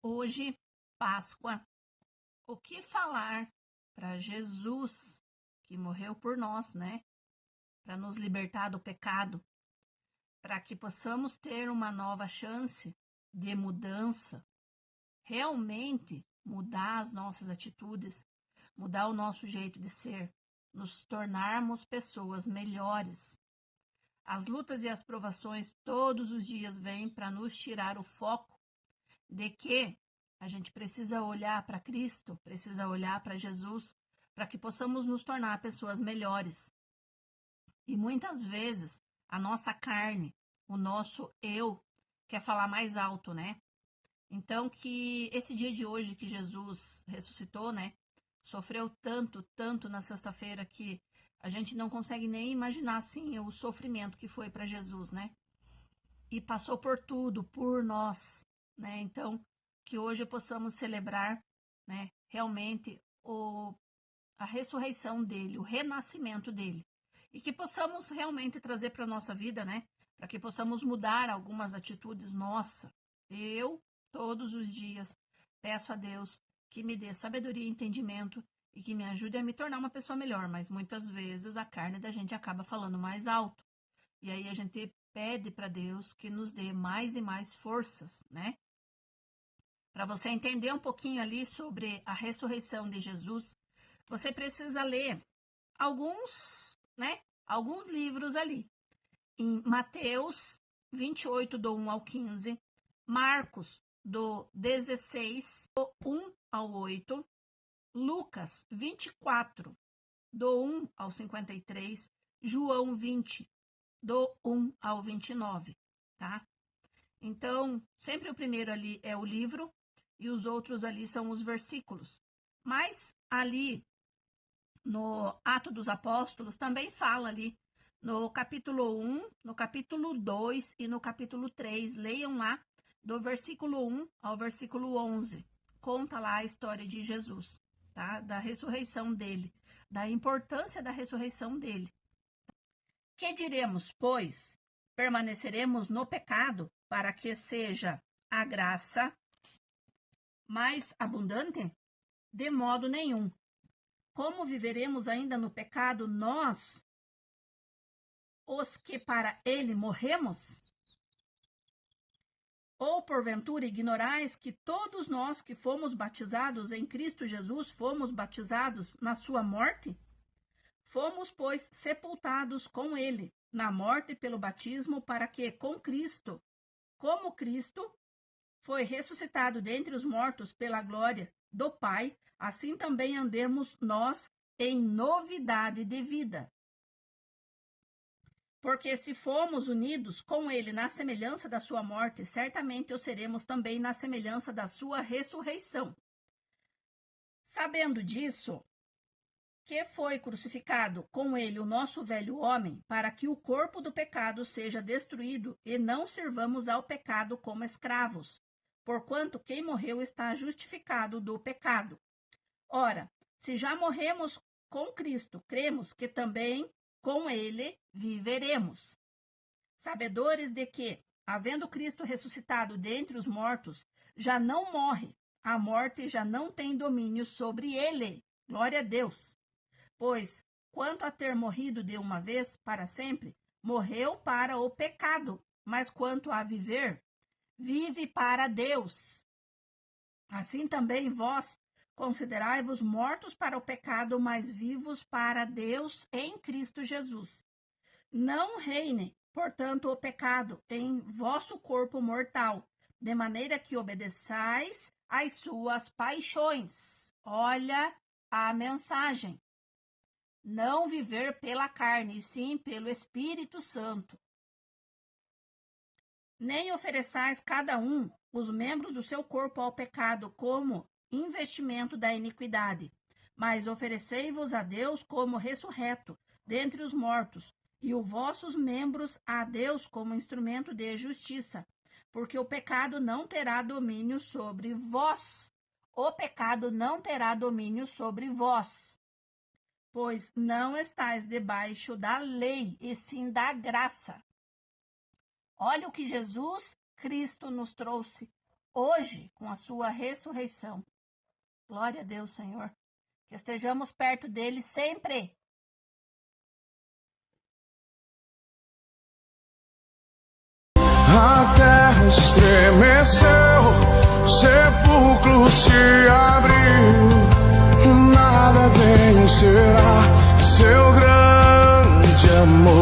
Hoje, Páscoa, o que falar para Jesus que morreu por nós, né? Para nos libertar do pecado, para que possamos ter uma nova chance de mudança, realmente mudar as nossas atitudes, mudar o nosso jeito de ser, nos tornarmos pessoas melhores. As lutas e as provações todos os dias vêm para nos tirar o foco de que a gente precisa olhar para Cristo, precisa olhar para Jesus, para que possamos nos tornar pessoas melhores. E muitas vezes a nossa carne, o nosso eu, quer falar mais alto, né? Então que esse dia de hoje que Jesus ressuscitou, né? Sofreu tanto na sexta-feira que a gente não consegue nem imaginar assim o sofrimento que foi para Jesus, né? E passou por tudo, por nós, né? Então, que hoje possamos celebrar, né, realmente a ressurreição dele, o renascimento dele. E que possamos realmente trazer para a nossa vida, né? Para que possamos mudar algumas atitudes nossas. Eu, todos os dias, peço a Deus que me dê sabedoria e entendimento e que me ajude a me tornar uma pessoa melhor. Mas muitas vezes a carne da gente acaba falando mais alto. E aí a gente pede para Deus que nos dê mais e mais forças, né? Para você entender um pouquinho ali sobre a ressurreição de Jesus, você precisa ler alguns, né? Alguns livros ali. Em Mateus 28, do 1 ao 15, Marcos, do 16, do 1 ao 8, Lucas 24, do 1 ao 53, João 20, do 1 ao 29, tá? Então, sempre o primeiro ali é o livro e os outros ali são os versículos. Mas ali no Ato dos Apóstolos também fala ali no capítulo 1, no capítulo 2 e no capítulo 3. Leiam lá do versículo 1 ao versículo 11. Conta lá a história de Jesus, tá? Da ressurreição dele, da importância da ressurreição dele. Que diremos, pois? Permaneceremos no pecado para que seja a graça mais abundante? De modo nenhum. Como viveremos ainda no pecado nós, os que para ele morremos? Ou porventura ignorais que todos nós que fomos batizados em Cristo Jesus fomos batizados na sua morte? Fomos, pois, sepultados com ele na morte pelo batismo, para que com Cristo, como Cristo foi ressuscitado dentre os mortos pela glória do Pai, assim também andemos nós em novidade de vida. Porque se fomos unidos com ele na semelhança da sua morte, certamente o seremos também na semelhança da sua ressurreição. Sabendo disso, que foi crucificado com ele o nosso velho homem, para que o corpo do pecado seja destruído e não sirvamos ao pecado como escravos, porquanto quem morreu está justificado do pecado. Ora, se já morremos com Cristo, cremos que também com ele viveremos. Sabedores de que, havendo Cristo ressuscitado dentre os mortos, já não morre, a morte já não tem domínio sobre ele. Glória a Deus. Pois, quanto a ter morrido de uma vez para sempre, morreu para o pecado, mas quanto a viver, vive para Deus. Assim também vós considerai-vos mortos para o pecado, mas vivos para Deus em Cristo Jesus. Não reine, portanto, o pecado em vosso corpo mortal, de maneira que obedeçais às suas paixões. Olha a mensagem. Não viver pela carne, e sim pelo Espírito Santo. Nem ofereçais cada um os membros do seu corpo ao pecado como investimento da iniquidade, mas oferecei-vos a Deus como ressurreto dentre os mortos, e os vossos membros a Deus como instrumento de justiça, porque o pecado não terá domínio sobre vós. O pecado não terá domínio sobre vós, pois não estáis debaixo da lei, e sim da graça. Olha o que Jesus Cristo nos trouxe hoje com a sua ressurreição. Glória a Deus, Senhor. Que estejamos perto dele sempre. A terra estremeceu, o sepulcro se abriu, nada vencerá seu grande amor.